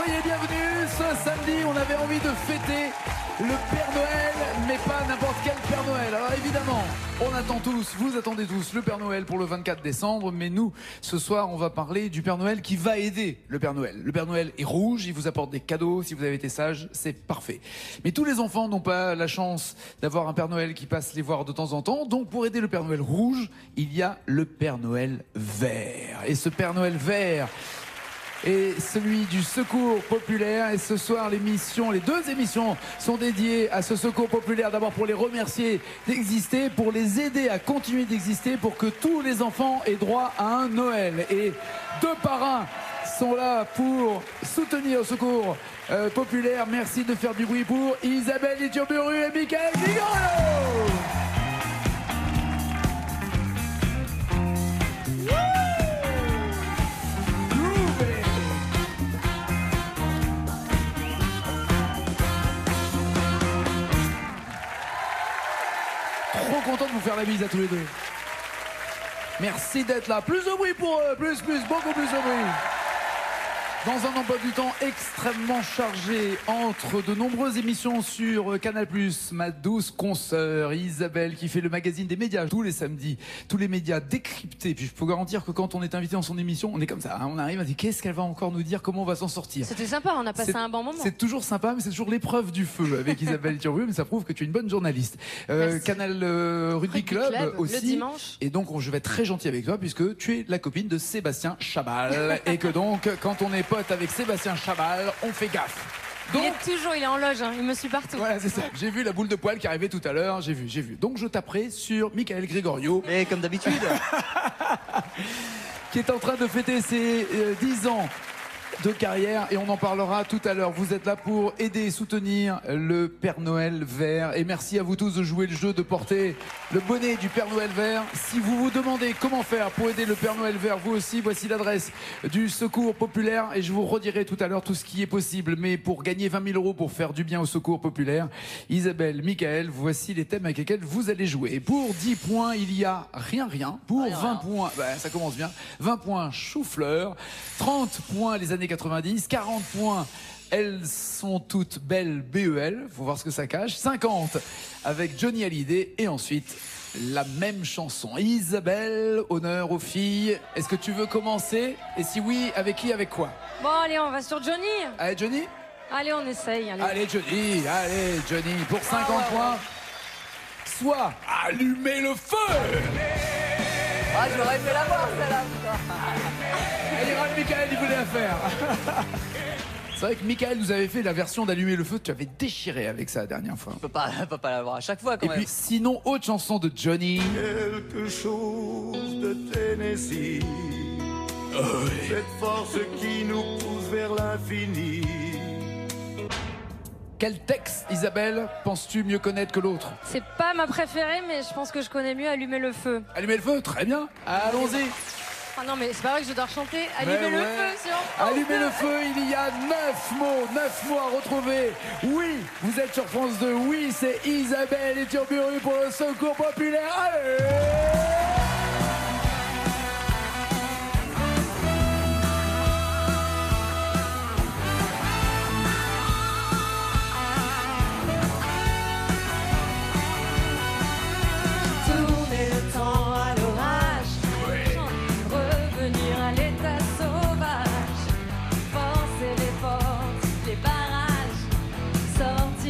soyez les bienvenus. Ce samedi, on avait envie de fêter le Père Noël, mais pas n'importe quel Père Noël. Alors évidemment, on attend tous, vous attendez tous le Père Noël pour le 24 décembre, mais nous, ce soir, on va parler du Père Noël qui va aider le Père Noël. Le Père Noël est rouge, il vous apporte des cadeaux, si vous avez été sage, c'est parfait. Mais tous les enfants n'ont pas la chance d'avoir un Père Noël qui passe les voir de temps en temps, donc pour aider le Père Noël rouge, il y a le Père Noël vert. Et ce Père Noël vert et celui du Secours Populaire. Et ce soir, les deux émissions sont dédiées à ce Secours Populaire. D'abord pour les remercier d'exister, pour les aider à continuer d'exister, pour que tous les enfants aient droit à un Noël. Et deux parrains sont là pour soutenir le Secours Populaire. Merci de faire du bruit pour Isabelle Iturburu et Michael Gregorio. Trop content de vous faire la bise à tous les deux. Merci d'être là. Plus de bruit pour eux, beaucoup plus de bruit. Dans un emploi du temps extrêmement chargé, entre de nombreuses émissions sur Canal+, ma douce consoeur Isabelle qui fait le magazine des médias tous les samedis, tous les médias décryptés. Puis je peux garantir que quand on est invité dans son émission, on est comme ça, hein, on arrive à dire qu'est-ce qu'elle va encore nous dire, comment on va s'en sortir. C'était sympa, on a passé un bon moment. C'est toujours sympa, mais c'est toujours l'épreuve du feu avec Isabelle Iturburu, mais ça prouve que tu es une bonne journaliste. Canal Rugby Club aussi. Le dimanche. Et donc je vais être très gentil avec toi puisque tu es la copine de Sébastien Chabal et que donc quand on est pote avec Sébastien Chabal, on fait gaffe. Donc, il est en loge, hein, il me suit partout. Voilà, c'est ça. J'ai vu la boule de poil qui arrivait tout à l'heure, j'ai vu. Donc je taperai sur Michael Gregorio. Et comme d'habitude. Qui est en train de fêter ses 10 ans de carrière et on en parlera tout à l'heure. Vous êtes là pour aider et soutenir le Père Noël vert. Et merci à vous tous de jouer le jeu, de porter le bonnet du Père Noël vert. Si vous vous demandez comment faire pour aider le Père Noël vert, vous aussi, voici l'adresse du Secours Populaire. Et je vous redirai tout à l'heure tout ce qui est possible. Mais pour gagner 20 000 € pour faire du bien au Secours Populaire, Isabelle, Michael, voici les thèmes avec lesquels vous allez jouer. Et pour 10 points, il y a rien. Pour 20 points, ça commence bien. 20 points chou-fleur, 30 points les années 90, 40 points, elles sont toutes belles BEL, faut voir ce que ça cache, 50 avec Johnny Hallyday et ensuite la même chanson. Isabelle, honneur aux filles, est-ce que tu veux commencer? Et si oui, avec qui, avec quoi? Bon allez, on va sur Johnny. Allez Johnny. Allez, on essaye. Allez Johnny, pour 50 points. Soit allumer le feu. Ah, j'aurais aimé la voir, celle-là. Elle ira de Michael, il voulait la faire. C'est vrai que Michael nous avait fait la version d'Allumer le feu, tu avais déchiré avec ça la dernière fois. On peut pas l'avoir à chaque fois quand même. Et puis sinon, autre chanson de Johnny. Quelque chose de Tennessee. Cette force qui nous pousse vers l'infini. Quel texte, Isabelle, penses-tu mieux connaître que l'autre? C'est pas ma préférée, mais je pense que je connais mieux Allumer le feu. Allumer le feu, très bien. Allons-y. Ah non, mais c'est pas vrai que je dois chanter Allumer le feu sur Allumer le feu, il y a 9 mots à retrouver. Oui, vous êtes sur France 2. Oui, c'est Isabelle Iturburu pour le Secours Populaire. Allez!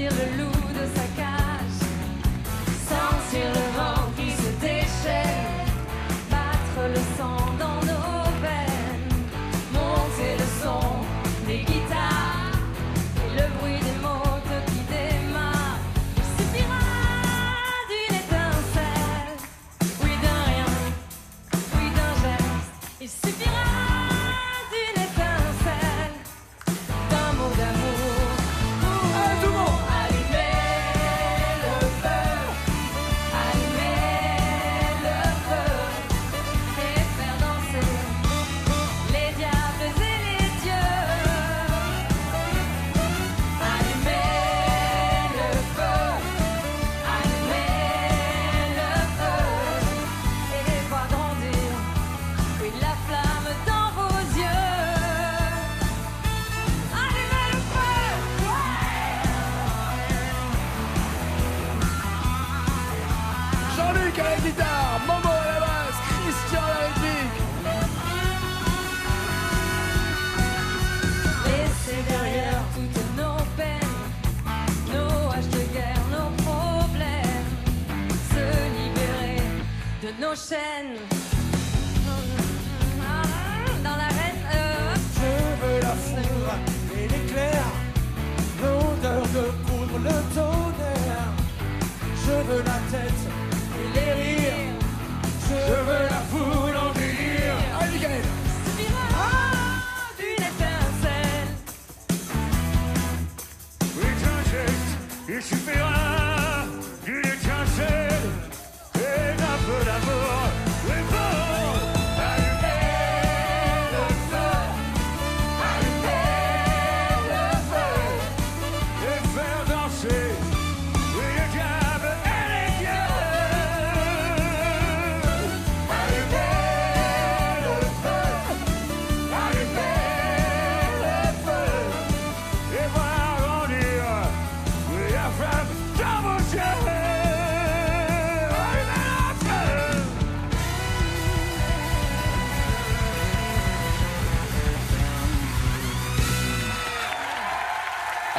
Le loup de sa cage, sentir le vent qui se déchaîne.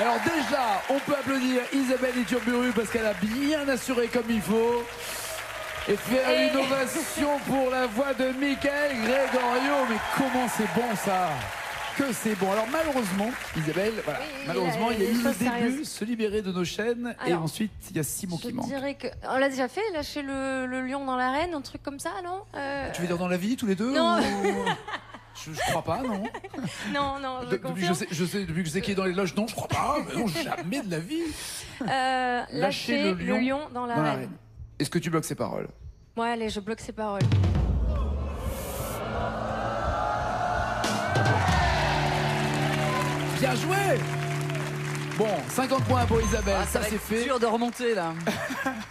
Alors déjà, on peut applaudir Isabelle Iturburu parce qu'elle a bien assuré comme il faut. Et faire une ovation pour la voix de Michael Gregorio. Mais comment c'est bon ça! Que c'est bon. Alors malheureusement, Isabelle, voilà, malheureusement, il y a eu le début, se libérer de nos chaînes. Alors, et ensuite, il y a 6 mots qui manquent. Je dirais qu'on l'a déjà fait, lâcher le lion dans l'arène, un truc comme ça, non Tu veux dire dans la vie, tous les deux? Non. Je crois pas, non. Non, je confirme. Depuis que je sais qui est dans les loges, non, je crois pas. Non, jamais de la vie. Lâcher le lion dans l'arène. Est-ce que tu bloques ces paroles? Ouais, allez, je bloque ces paroles. Bien joué. Bon, 50 points pour Isabelle, ça c'est fait. C'est dur de remonter là.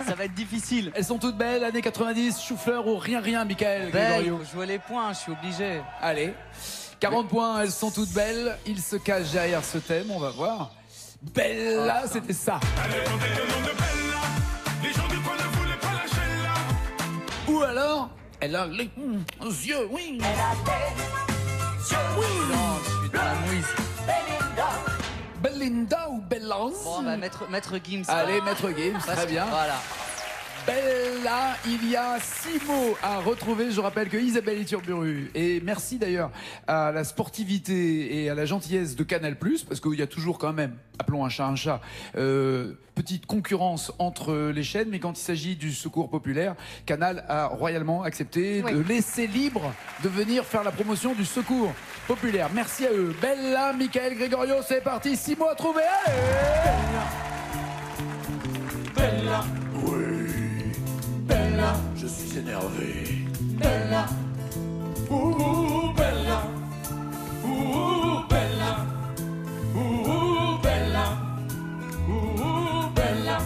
Ça va être difficile. Elles sont toutes belles, années 90, chou-fleur ou rien, Michael Gregorio. Je vois les points, je suis obligé. Allez, 40 points, elles sont toutes belles. Il se cache derrière ce thème, on va voir. Bella, c'était ça. Ou alors, elle a les yeux, oui. Elle a des yeux, oui. Non, je suis dans la mouise. Belinda ou Bellance? Bon, on va mettre Gims. Allez, Maître Gims, très bien. Voilà. Bella, il y a 6 mots à retrouver. Je rappelle que Isabelle Iturburu, et merci d'ailleurs à la sportivité et à la gentillesse de Canal+, parce qu'il y a toujours quand même, appelons un chat, petite concurrence entre les chaînes, mais quand il s'agit du secours populaire, Canal a royalement accepté de laisser libre de venir faire la promotion du secours populaire. Merci à eux. Bella, Michael Gregorio, c'est parti, 6 mots à trouver. Allez. Bella. Oui. Bella, je suis énervé. Bella, ouh, Bella, ouh, Bella, ouh, Bella, ouh, Bella.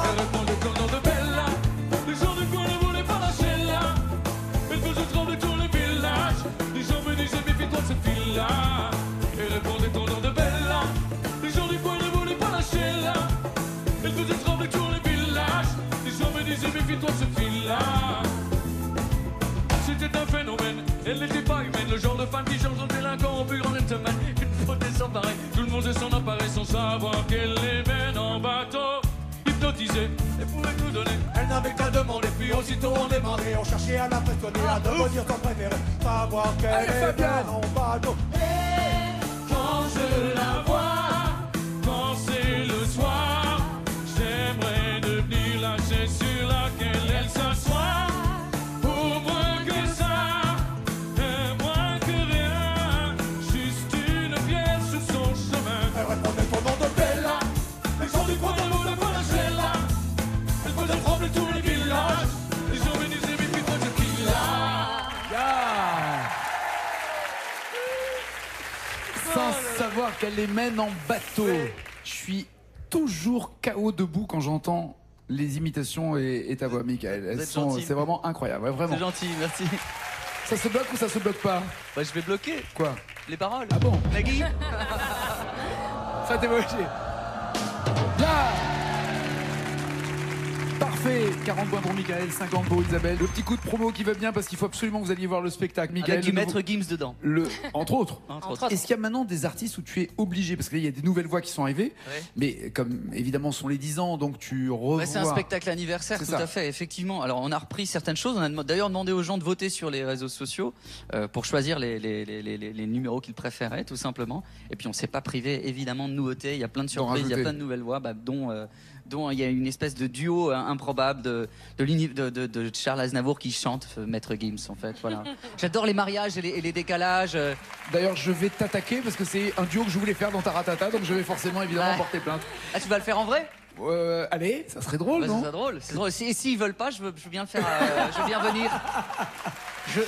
Elle répond le corps de Bella. Les gens du coin ne voulaient pas lâcher là. Elle faisait trembler tous les villages. Les gens me disaient méfie-toi de cette fille-là. Elle répondait ton nom de Bella. Les gens du coin ne voulaient pas lâcher là. Elle faisait trembler tous les villages. Les gens me disaient méfie-toi de cette fille-là. C'était un phénomène, elle n'était pas humaine. Le genre de femme qui change en délinquant en plus grande semaine. Une faute sans pareil, tout le monde se s'en emparait sans savoir qu'elle les mène en bateau. Hypnotisée, elle pouvait tout donner. Elle n'avait qu'à demander, puis aussitôt on démarrait. On cherchait à l'impressionner, à devenir son préféré. Savoir qu'elle les mène en bateau. Et quand je la vois, quand c'est le soir, j'aimerais devenir la chaise sur laquelle elle s'assoit. Sans savoir qu'elle les mène en bateau. Je suis toujours KO debout quand j'entends les imitations et ta voix, Michael. C'est vraiment incroyable, ouais, vraiment. C'est gentil, merci. Ça se bloque ou ça se bloque pas? Bah, je vais bloquer. Quoi? Les paroles. Ah bon? Nagui. Ça t'est moché. Là. Parfait, 40 points pour Michael, 50 pour Isabelle. Le petit coup de promo qui va bien parce qu'il faut absolument que vous alliez voir le spectacle. Michael, avec du Maître Gims dedans. Entre autres. Entre autres. Est-ce qu'il y a maintenant des artistes où tu es obligé, parce qu'il y a des nouvelles voix qui sont arrivées, mais comme évidemment sont les 10 ans, donc tu revois... C'est un spectacle anniversaire, tout à fait, effectivement. Alors on a repris certaines choses, on a d'ailleurs demandé aux gens de voter sur les réseaux sociaux pour choisir les numéros qu'ils préféraient, tout simplement. Et puis on s'est pas privé évidemment de nouveautés, il y a plein de surprises, il y a plein de nouvelles voix, dont il y a une espèce de duo improbable de Charles Aznavour qui chante Maître Gims, en fait. Voilà. J'adore les mariages et les décalages. D'ailleurs, je vais t'attaquer parce que c'est un duo que je voulais faire dans Taratata, donc je vais forcément évidemment porter plainte. Ah, tu vas le faire en vrai? Allez, ça serait drôle, non? Ça serait drôle. C'est drôle. Et s'ils veulent pas, je veux bien le faire. Je viens venir.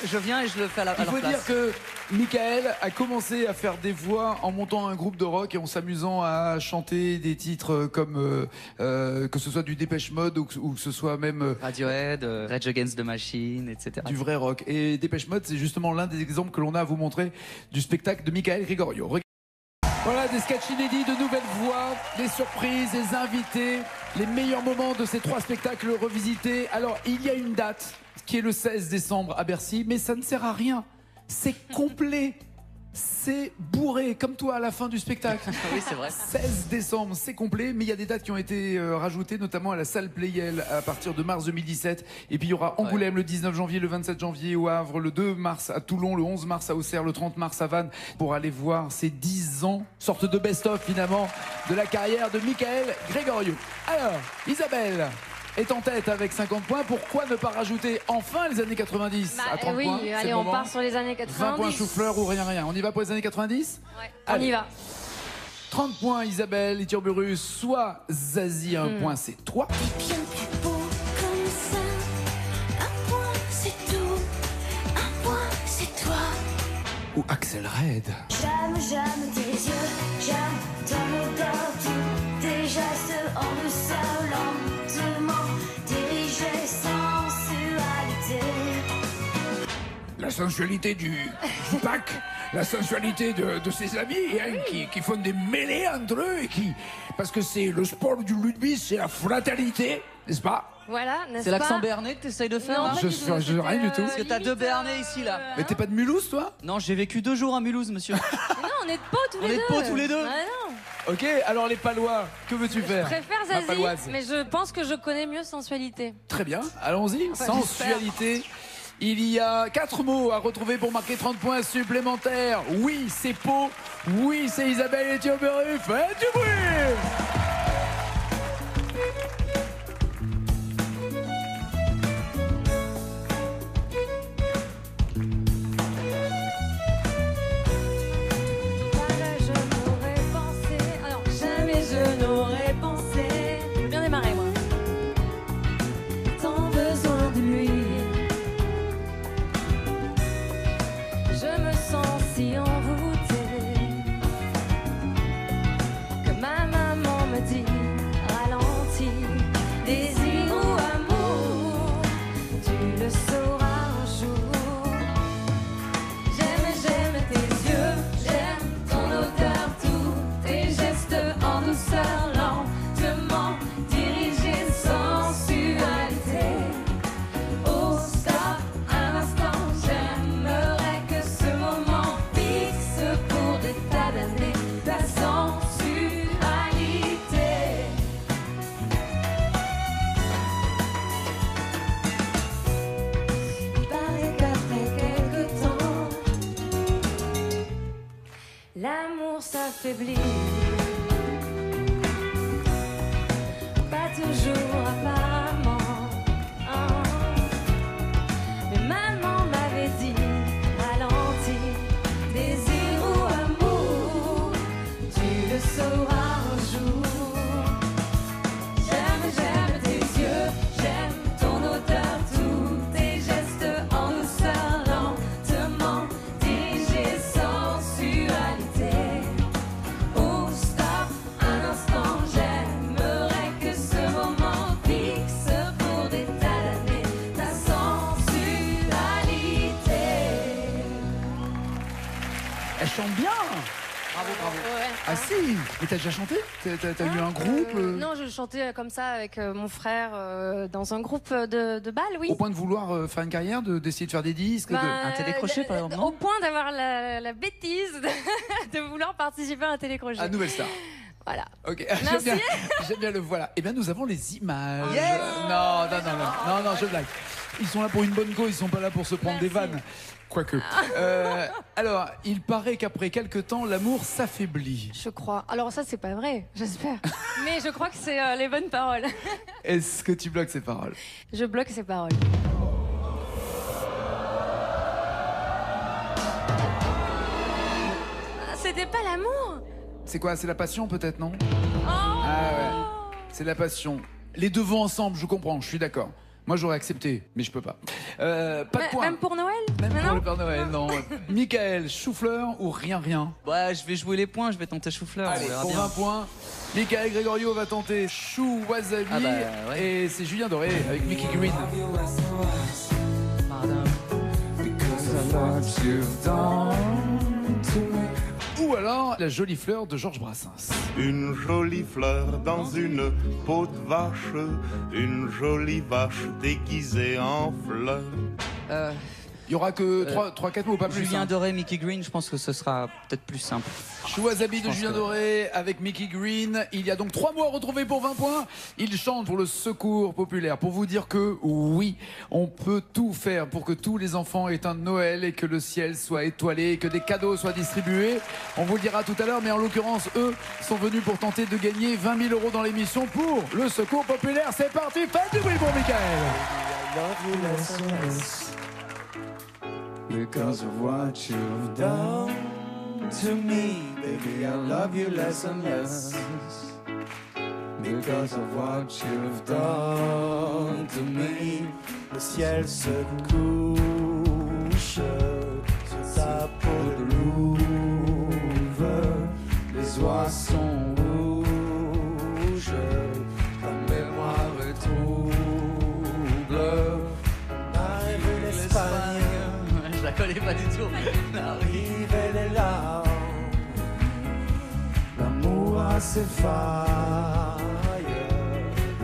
Je viens et je le fais à leur place. Il faut dire que Michael a commencé à faire des voix en montant un groupe de rock et en s'amusant à chanter des titres comme que ce soit du Dépêche Mode ou que ce soit même Radiohead, Rage Against the Machine, etc. Du vrai rock. Et Dépêche Mode, c'est justement l'un des exemples que l'on a à vous montrer du spectacle de Michael Gregorio. Voilà, des sketchs inédits, de nouvelles voix, des surprises, des invités, les meilleurs moments de ces 3 spectacles revisités. Alors, il y a une date qui est le 16 décembre à Bercy, mais ça ne sert à rien. C'est complet. C'est bourré, comme toi à la fin du spectacle. Oui, c'est vrai. 16 décembre, c'est complet, mais il y a des dates qui ont été rajoutées, notamment à la salle Playel à partir de mars 2017. Et puis il y aura Angoulême le 19 janvier, le 27 janvier au Havre, le 2 mars à Toulon, le 11 mars à Auxerre, le 30 mars à Vannes, pour aller voir ces 10 ans, sorte de best-of finalement, de la carrière de Michael Gregorio. Alors, Isabelle est en tête avec 50 points. Pourquoi ne pas rajouter enfin les années 90 à 30 points? Oui, allez, on part sur les années 90. 20 points chou-fleur ou rien. On y va pour les années 90? Ouais, on y va. 30 points Isabelle, Iturburu, soit Zazie, 1 point, c'est toi. T'es bien plus beau comme ça. 1 point, c'est tout. 1 point, c'est toi. Ou Axel Red. J'aime tes yeux, j'aime ton odeur, tous tes gestes en douceur, lentement dirigés, sensualité. La sensualité du pack, la sensualité de ses amis hein, qui font des mêlées entre eux et qui, parce que c'est le sport du rugby, c'est la fraternité, n'est-ce pas? Voilà, n'est-ce pas? C'est l'accent béarnais que tu essayes de faire Non, là pas Je du tout, fais rien du tout. Parce que t'as deux Béarnais ici là. Mais t'es pas de Mulhouse toi? Non, j'ai vécu 2 jours à Mulhouse, monsieur. Mais non, on est de Pau tous On les est deux. de Pau tous les deux. Ah non. Ok, alors les Palois, que veux-tu Je faire? préfère Ma Zazie, Paloise. mais je pense que je connais mieux sensualité. Très bien, allons-y. Enfin, Sensualité. Il y a 4 mots à retrouver pour marquer 30 points supplémentaires. Oui, c'est Pau. Oui, c'est Isabelle Iturburu. Faites du bruit! Je n'aurais pensé. Alors, jamais je n'aurais pensé. J'ai bien démarré, moi. Tant besoin de lui. Je me sens si envoûtée que ma maman me dit ralentis, désir ou amour, tu le sauras un jour. J'aime tes yeux, j'aime ton odeur, tous tes gestes en douceur, lentement dirigés, sensualité. Oh stop, un instant, j'aimerais que ce moment fixe pour des tas d'années ta sensualité. Il paraît qu'après quelque temps, l'amour s'affaiblit. Pas toujours apparemment, hein. Mais maman m'avait dit ralentis, désir ou amour, tu le sauras un jour. J'aime tes yeux, j'aime ton odeur, tous tes gestes en douceur, lentement dirigés, sensualité. Oh stop, un instant, j'aimerais que ce moment fixe pour des tas d'années ta sensualité. Elle chante bien! Bravo, bravo. Ouais. Ah si! Mais t'as déjà chanté? T'as eu un groupe? Non, je chantais comme ça avec mon frère dans un groupe de bal, oui. Au point de vouloir faire une carrière, d'essayer de faire des disques? Ben, Un télécrochet, par exemple, non Au point d'avoir la bêtise de vouloir participer à un télécrochet. Ah, Nouvelle Star. Voilà. Ok, Merci. j'aime bien le voilà. Eh bien, nous avons les images. Yes. Non, je blague. Ils sont là pour une bonne cause, ils sont pas là pour se prendre Merci. des vannes. Quoique. Alors, il paraît qu'après quelques temps, l'amour s'affaiblit. Je crois. Alors ça, c'est pas vrai, j'espère. Mais je crois que c'est les bonnes paroles. Est-ce que tu bloques ces paroles? Je bloque ces paroles. Ah, c'était pas l'amour. C'est quoi? C'est la passion peut-être, non? Oh. Ah ouais. C'est la passion. Les deux vont ensemble, je comprends, je suis d'accord. Moi j'aurais accepté, mais je peux pas. Pas de points. Même pour Noël? Même Mais pour non. le Père Noël, non. Michael, chou-fleur ou rien? Ouais, je vais jouer les points, je vais tenter chou-fleur. Allez, on verra pour bien. 20 poins, Michael Gregorio va tenter chou wasabi. Ah bah, ouais. Et c'est Julien Doré avec Mickey Green. Ou alors la jolie fleur de Georges Brassens. Une jolie fleur dans une peau de vache, une jolie vache déguisée en fleur. Il y aura que 3-4 mots, pas plus. Julien hein. Doré, Mickey Green, je pense que ce sera peut-être plus simple. Chouazabi de pense Julien que- Doré avec Mickey Green. Il y a donc 3 mots à retrouver pour 20 points. Il chante pour le Secours populaire pour vous dire que oui, on peut tout faire pour que tous les enfants aient un Noël et que le ciel soit étoilé et que des cadeaux soient distribués. On vous le dira tout à l'heure, mais en l'occurrence, eux sont venus pour tenter de gagner 20 000 € dans l'émission pour le Secours populaire. C'est parti, faites du bruit pour Michael. Because of what you've done to me, baby, I love you less and less. Because of what you've done to me, le ciel se couche sur ta peau de louve, les oies sont rouges, ta mémoire est trouble. Arrive l'Espagne. Je la connais pas du tout. Arrive les larmes, l'amour a ses failles,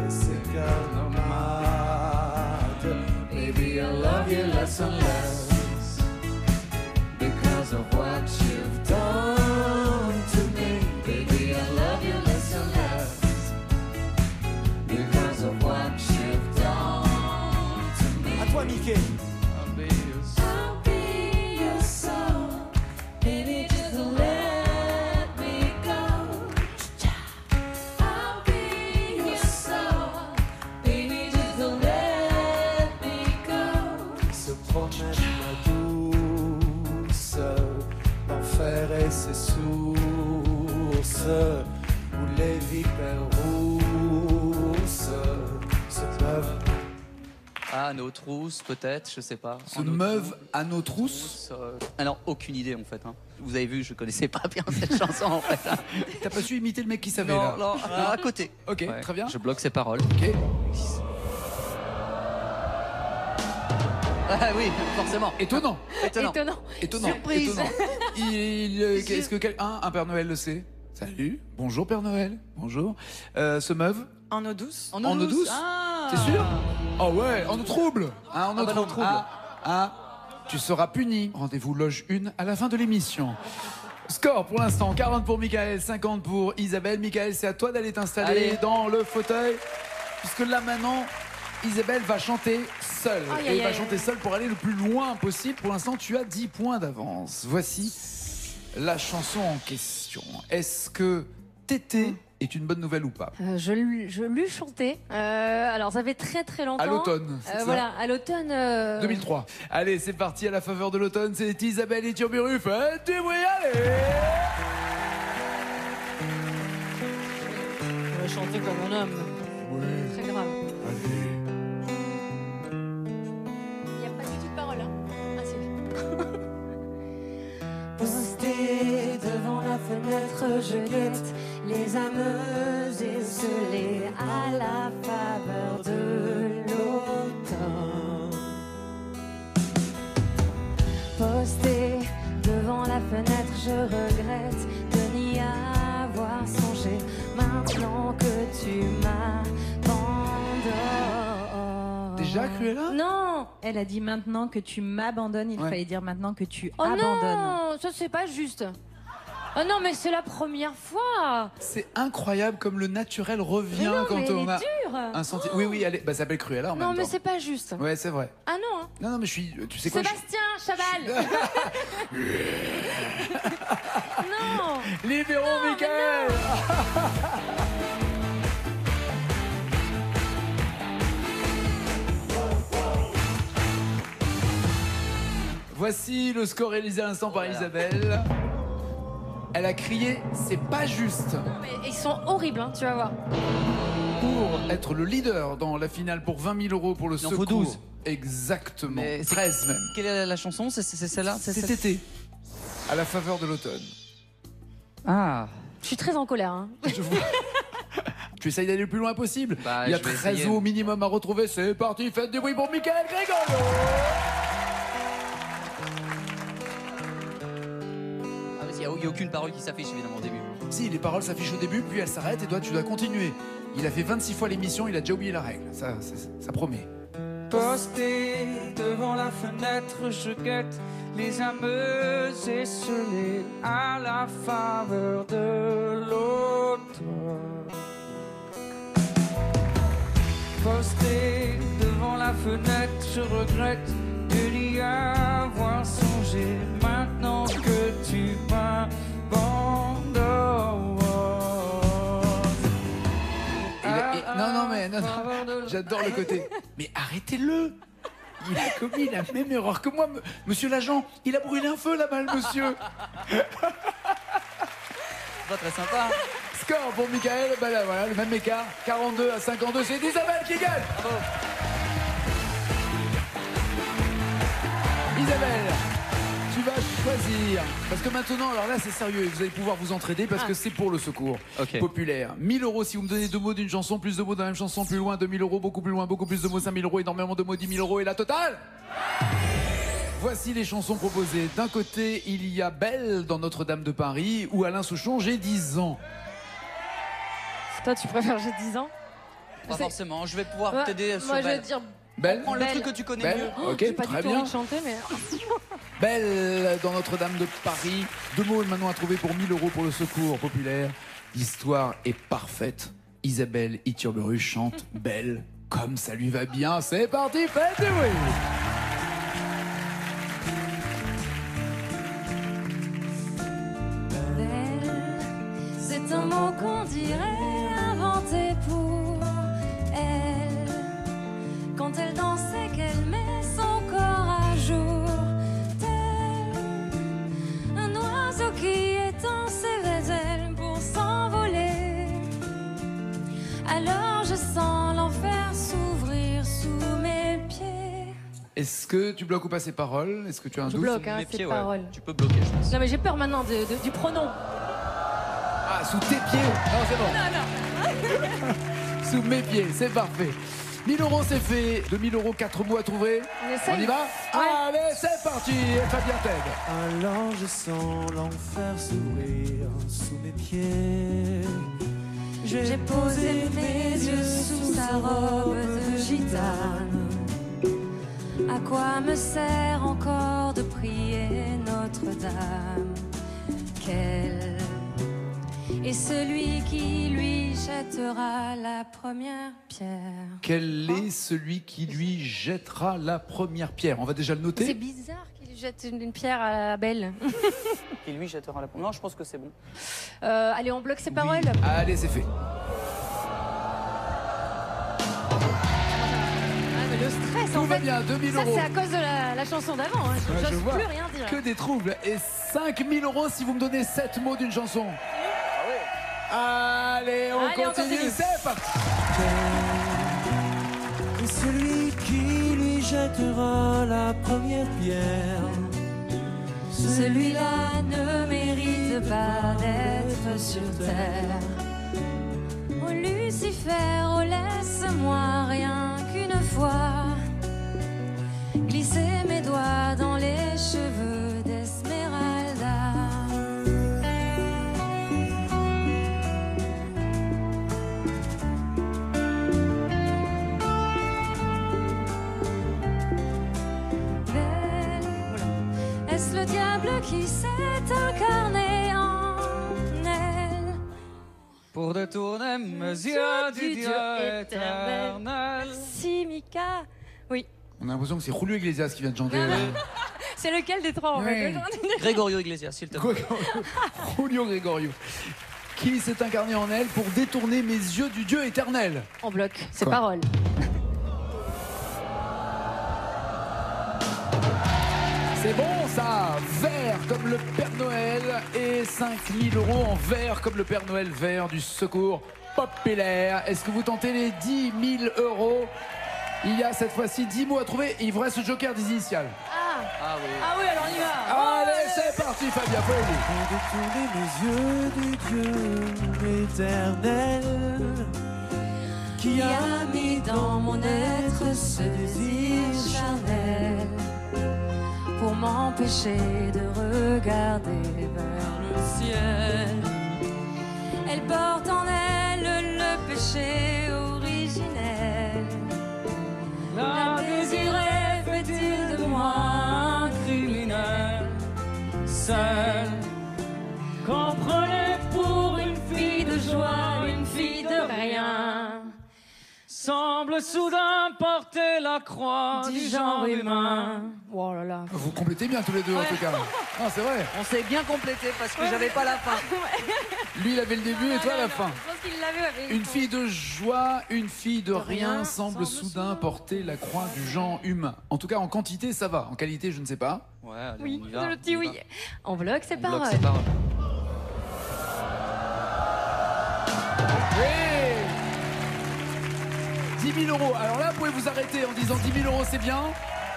et ses cœurs nomades. Baby, I love you less and less, because of what you've done to me. Baby, I love you less and less, because of what you've done to me. À toi, Mickey. I'll be your soul, baby, just let me go. I'll be your soul, baby, just let me go. Se promène ma douce, l'enfer et ses sources, où les vipères rousses se meuvent. Ah, nos trousses, peut-être, je sais pas. Se meuvent à nos trousses. Alors, aucune idée en fait. Hein. Vous avez vu, je connaissais pas bien cette chanson en fait. Hein. T'as pas su imiter le mec qui savait Non, là. non, à côté. Ok, Ouais, très bien. Je bloque ses paroles. Ok. Ah oui, forcément. Étonnant. Étonnant. Étonnant. Surprise. Étonnant. Est-ce que un Père Noël le sait? Salut. Bonjour Père Noël. Bonjour. Se meuvent En eau douce. En en eau douce. Ah. T'es sûr? Oh ouais, en eau trouble. Hein, en eau bah, en eau trouble. Tu seras puni. Rendez-vous loge 1 à la fin de l'émission. Score pour l'instant, 40 pour Michael, 50 pour Isabelle. Michael, c'est à toi d'aller t'installer Allez. dans le fauteuil. Puisque là maintenant, Isabelle va chanter seule. Aïe, Et aïe, va aïe. chanter seule pour aller le plus loin possible. Pour l'instant, tu as 10 points d'avance. Voici la chanson en question. Est-ce que Tété est une bonne nouvelle ou pas? Je l'ai chanté. Alors, ça fait très très longtemps. À l'automne, c'est ça Voilà, à l'automne. 2003. Allez, c'est parti à la faveur de l'automne. C'est Isabelle et Turburu. Faites du bruit, allez! Je vais chanter comme un homme. Très grave. Il n'y a pas du tout de parole. Hein. Ah, si. Posté devant la fenêtre, je guette les âmes esselées à la faveur de l'automne. Posté devant la fenêtre, je regrette de n'y avoir songé. Maintenant que tu m'abandonnes. Déjà, Cruella? Non, elle a dit maintenant que tu m'abandonnes. Il Ouais. fallait dire maintenant que tu Oh abandonnes. non, ça c'est pas juste. Oh non, mais c'est la première fois. C'est incroyable comme le naturel revient Mais non, quand mais elle on a est dure. un sentiment. Oui, oui, elle est... bah, ça s'appelle Cruella en Non, même mais temps. c'est pas juste. Ouais, c'est vrai. Ah non. Hein. Non, non, mais je suis. Tu sais quoi? Sébastien Chabal. Non. Libérons Michael! Voici le score réalisé à l'instant par Isabelle. Elle a crié, c'est pas juste. Mais ils sont horribles, hein, tu vas voir. Pour être le leader dans la finale pour 20 000 € pour le Il en secours. faut 12. Exactement. Mais c'est- 13 même. Quelle est la chanson? C'est celle-là? C'est été. À la faveur de l'automne. Ah. Je suis très en colère. Hein. Je vois. Tu essayes d'aller le plus loin possible. Bah, Il y a je vais 13 essayer. au minimum à retrouver. C'est parti, faites du bruit pour Michael Grégolo. Ah, il n'y a aucune parole qui s'affiche évidemment au début. Si, les paroles s'affichent au début, puis elles s'arrêtent et toi, tu dois continuer. Il a fait 26 fois l'émission, il a déjà oublié la règle. Ça promet. Posté devant la fenêtre, je guette les âmes esselées à la faveur de l'automne. Posté devant la fenêtre, je regrette de n'y avoir songé. Maintenant que tu m'abandonnes. Non, j'adore le côté. Mais arrêtez-le. Il a commis la même erreur que moi. Monsieur l'agent, il a brûlé un feu là-bas, le monsieur. Pas très sympa. Score pour Michael, ben là, voilà, le même écart, 42 à 52, c'est Isabelle qui gagne. Bravo. Isabelle, tu vas choisir, parce que maintenant, alors là c'est sérieux, vous allez pouvoir vous entraider parce que c'est pour le secours populaire. 1000 € si vous me donnez 2 mots d'une chanson, plus de mots dans la même chanson, plus loin, 2000 €, beaucoup plus loin, beaucoup plus de mots, 5000 €, énormément de mots, 10 000 € et la totale. Voici les chansons proposées. D'un côté, il y a Belle dans Notre-Dame de Paris ou Alain Souchon, j'ai 10 ans. Toi, tu préfères j'ai 10 ans? Pas forcément, je vais pouvoir t'aider sur Moi, je vais Belle. dire Belle. Prends le truc que tu connais Belle. mieux. Ok, j'ai pas très du tout bien. envie de chanter, mais... Belle dans Notre-Dame de Paris. 2 mots maintenant à trouver pour 1000 € pour le secours populaire. L'histoire est parfaite. Isabelle Iturburu chante Belle comme ça lui va bien. C'est parti, faites du bruit. Belle, c'est un mot qu'on dirait inventé pour elle. Quand elle dansait, qu'elle met son corps à jour. Tel un oiseau qui étend ses ailes pour s'envoler. Alors je sens l'enfer s'ouvrir sous mes pieds. Est-ce que tu bloques ou pas ces paroles? Est-ce que tu as un Je doute? bloque, hein, Mes ces pieds, paroles. Tu peux bloquer, je pense. Non, mais j'ai peur maintenant du pronom. Ah, sous tes pieds. Non, c'est bon. Sous mes pieds, c'est parfait. 1000 € c'est fait. 2000 €, 4 mots à trouver. On essaye. On y va? Allez, c'est parti. Et Fabien t'aide. Alors je sens l'enfer s'ouvrir sous mes pieds. J'ai posé mes yeux sous sa robe de gitane. À quoi me sert encore de prier Notre-Dame? Quel est celui qui lui jettera la première pierre? Quel est celui qui lui jettera la première pierre? On va déjà le C'est noter. bizarre qu'il lui jette une pierre à Belle. Et lui jettera la première. Non, je pense que c'est bon. Allez, on bloque ses paroles. Oui. Allez, c'est fait. Ah, mais le stress, Tout en va fait. bien, 2000 Ça, c'est €. à cause de la chanson d'avant. Hein. Ouais, je J'ose vois. plus rien dire. Que des troubles. Et 5000 € si vous me donnez 7 mots d'une chanson. Allez, on Allez, on continue. continue. C'est parti. Et celui qui lui jettera la première pierre. Celui-là ne mérite pas d'être sur terre. Oh Lucifer, oh laisse-moi rien qu'une fois glisser mes doigts dans les cheveux d'Esmeralda. Belle, est-ce le diable qui s'est incarné en elle? Pour détourner mes yeux du Dieu éternel. Si, Mika. Oui. On a l'impression que c'est Julio Iglesias qui vient de chanter. C'est lequel des trois, en fait? Grégorio Iglesias, s'il te plaît. Julio Gregorio. Qui s'est incarné en elle pour détourner mes yeux du Dieu éternel? On bloque ses Quoi? paroles. C'est bon ça. Vert comme le Père Noël et 5000 € en vert comme le Père Noël vert du secours populaire. Est-ce que vous tentez les 10 000 €? Il y a cette fois-ci 10 mots à trouver et il vous reste le joker des initiales. Ah oui. Ah oui, alors on y va. Allez, c'est parti Fabien, faut aider. Pour détourner mes yeux du Dieu éternel. Qui a mis dans mon être ce désir charnel pour m'empêcher de regarder vers le ciel. Elle porte en elle le péché originel, la celle qu'on prenait pour une fille de joie, une fille de rien, semble soudain porter la croix du genre humain. Oh là là. Vous complétez bien tous les deux en tout cas. Ah, c'est vrai. On s'est bien complété parce que j'avais pas la fin. Lui, il avait le début et toi la fin. Je pense qu'il l'avait. Une fille de joie, une fille de rien semble soudain porter la croix du genre humain. En tout cas, en quantité, ça va. En qualité, je ne sais pas. Ouais, allez, Oui, on y va, je le dis on y oui. va. On bloque ses On bloque paroles. ses paroles. Oui 10 000 €. Alors là, vous pouvez vous arrêter en disant 10 000 € c'est bien,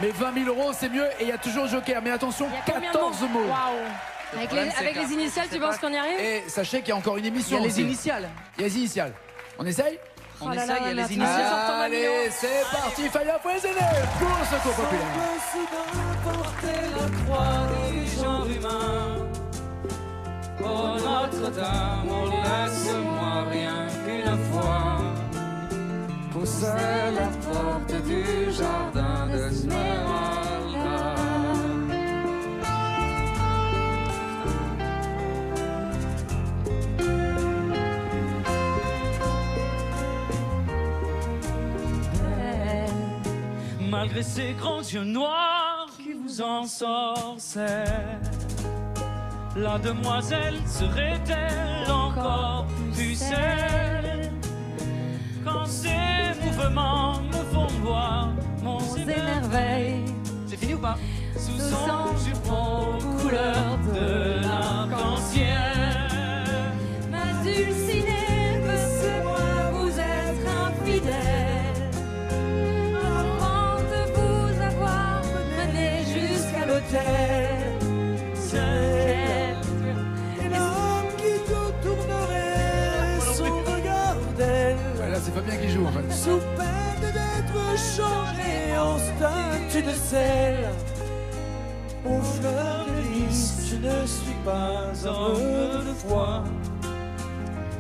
mais 20 000 € c'est mieux et il y a toujours joker. Mais attention, Il y a combien de 14 mots. Waouh. Avec problème, c'est les que- initiales, tu penses qu'on y arrive? Et sachez qu'il y a encore une Il y émission. a les aussi. initiales. Il y a les initiales. On essaye? On Oh là essaye, là, il y a les merci. initiales. Allez, c'est parti. Faya Fouezene pour le secours populaire. Soudain porter la croix du genre humain. Oh Notre-Dame, oh laisse-moi rien qu'une fois pousser la porte du jardin d'Esmeralda. Malgré ses grands yeux noirs qui vous ensorcellent, la demoiselle serait-elle encore pucelle? Quand ses mouvements me font voir mon émerveil, c'est fini ou pas? Sous son jupon couleur de l'arc-en-ciel. Ma dulcinée, laissez-moi vous être infidèle. Avant de vous avoir mené jusqu'à l'hôtel. C'est l'homme qui te tournerait son regard d'elle, Ouais, là, c'est pas bien qu'il joue en fait. sous peine d'être changé en statue de sel. Aux fleurs de lys, je ne suis pas homme de foi.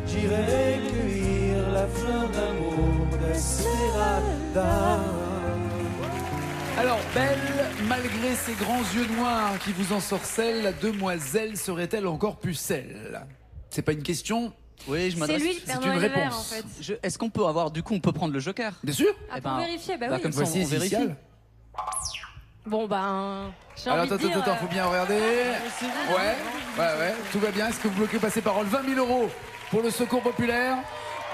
J'irai cueillir la fleur d'amour d'Esmeralda. Alors, belle, malgré ses grands yeux noirs qui vous ensorcellent, la demoiselle serait-elle encore pucelle? C'est pas une question, Oui, je C'est m'adresse. lui le Père c'est une Noël vert en réponse. fait. Est-ce qu'on peut avoir, du coup, on peut prendre le joker? Bien sûr. Ah, Eh pour ben, vérifier, bah bah, oui. comme ça, Voici on les vérifie. initiales. Bon ben, j'ai Alors, envie de attends, dire. faut bien regarder. Ouais, tout va bien. Est-ce que vous bloquez passer parole? 20 000 € pour le secours populaire.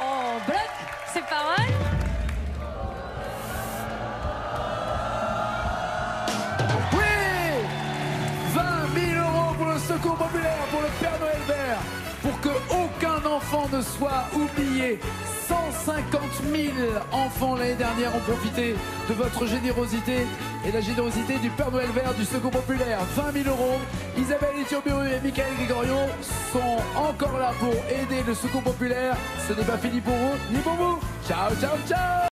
On bloque ses paroles. Oui 20 000 € pour le secours populaire, pour le Père Noël vert, pour que aucun enfant ne soit oublié. 150 000 enfants l'année dernière ont profité de votre générosité et la générosité du Père Noël vert du secours populaire. 20 000 €. Isabelle Ethioberu et Michael Gregorio sont encore là pour aider le secours populaire. Ce n'est pas fini pour vous, ni pour vous. Ciao, ciao, ciao.